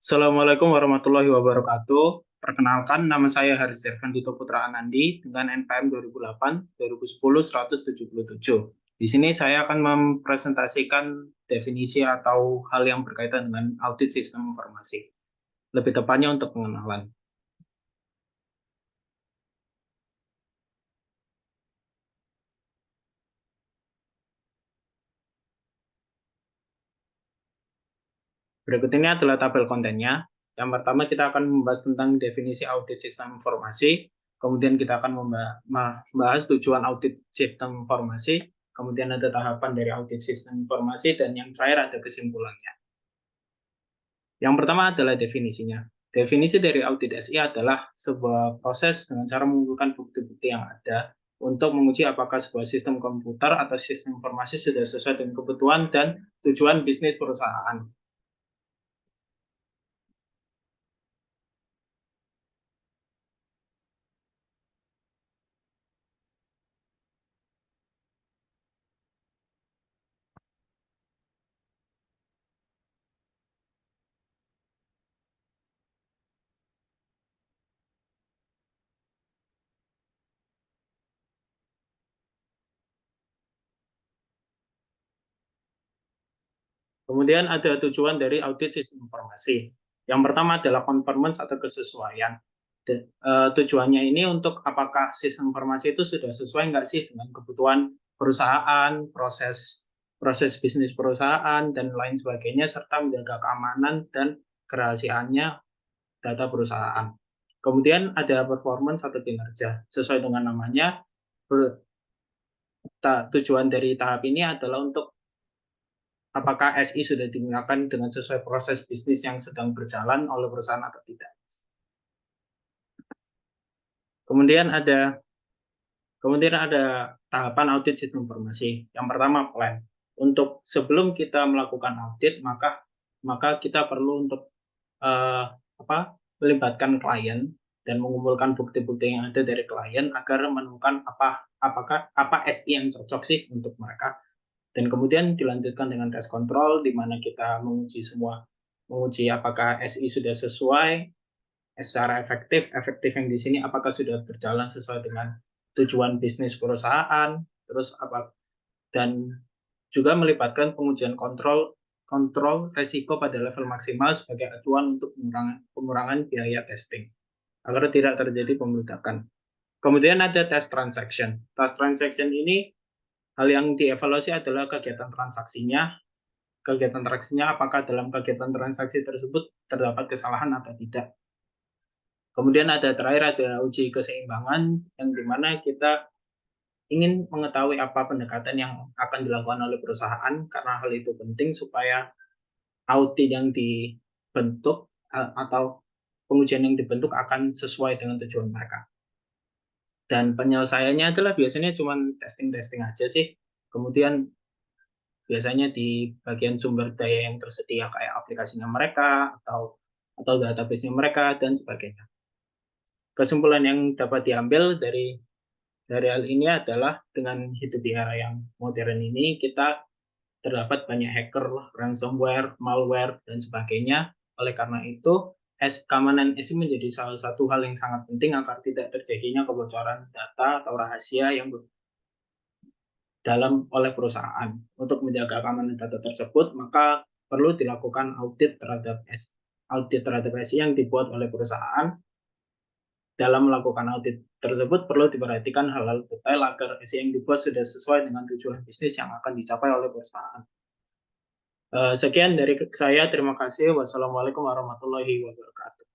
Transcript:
Assalamualaikum warahmatullahi wabarakatuh. Perkenalkan, nama saya Haris Irfandito Putra Anandi dengan NPM 2008 2010 177. Di sini saya akan mempresentasikan definisi atau hal yang berkaitan dengan audit sistem informasi. Lebih tepatnya untuk pengenalan. Berikut ini adalah tabel kontennya. Yang pertama kita akan membahas tentang definisi audit sistem informasi, kemudian kita akan membahas tujuan audit sistem informasi, kemudian ada tahapan dari audit sistem informasi, dan yang terakhir ada kesimpulannya. Yang pertama adalah definisinya. Definisi dari audit SI adalah sebuah proses dengan cara mengumpulkan bukti-bukti yang ada untuk menguji apakah sebuah sistem komputer atau sistem informasi sudah sesuai dengan kebutuhan dan tujuan bisnis perusahaan. Kemudian ada tujuan dari audit sistem informasi. Yang pertama adalah conformance atau kesesuaian. Tujuannya ini untuk apakah sistem informasi itu sudah sesuai nggak sih dengan kebutuhan perusahaan, proses bisnis perusahaan, dan lain sebagainya, serta menjaga keamanan dan kerahasiaannya data perusahaan. Kemudian ada performance atau kinerja. Sesuai dengan namanya, tujuan dari tahap ini adalah untuk apakah SI sudah digunakan dengan sesuai proses bisnis yang sedang berjalan oleh perusahaan atau tidak. Kemudian ada tahapan audit sistem informasi. Yang pertama, plan. Untuk sebelum kita melakukan audit, maka kita perlu untuk melibatkan klien dan mengumpulkan bukti-bukti yang ada dari klien agar menemukan apa SI yang cocok sih untuk mereka. Dan kemudian dilanjutkan dengan tes kontrol, di mana kita menguji apakah SI sudah sesuai secara efektif yang di sini apakah sudah berjalan sesuai dengan tujuan bisnis perusahaan, terus dan juga melibatkan pengujian kontrol resiko pada level maksimal sebagai acuan untuk pengurangan biaya testing agar tidak terjadi pembedakan. Kemudian ada tes transaction. Tes transaction ini hal yang dievaluasi adalah kegiatan transaksinya apakah dalam kegiatan transaksi tersebut terdapat kesalahan atau tidak. Kemudian terakhir ada uji keseimbangan, yang dimana kita ingin mengetahui apa pendekatan yang akan dilakukan oleh perusahaan, karena hal itu penting supaya audit yang dibentuk atau pengujian yang dibentuk akan sesuai dengan tujuan mereka. Dan penyelesaiannya adalah biasanya cuma testing aja sih. Kemudian biasanya di bagian sumber daya yang tersedia kayak aplikasinya mereka atau database-nya mereka dan sebagainya. Kesimpulan yang dapat diambil dari hal ini adalah dengan hidup di era yang modern ini, kita terdapat banyak hacker, ransomware, malware, dan sebagainya. Oleh karena itu, keamanan SI menjadi salah satu hal yang sangat penting agar tidak terjadinya kebocoran data atau rahasia yang dalam oleh perusahaan. Untuk menjaga keamanan data tersebut, maka perlu dilakukan audit terhadap SI yang dibuat oleh perusahaan. Dalam melakukan audit tersebut perlu diperhatikan hal-hal detail agar SI yang dibuat sudah sesuai dengan tujuan bisnis yang akan dicapai oleh perusahaan. Sekian dari saya, terima kasih. Wassalamualaikum warahmatullahi wabarakatuh.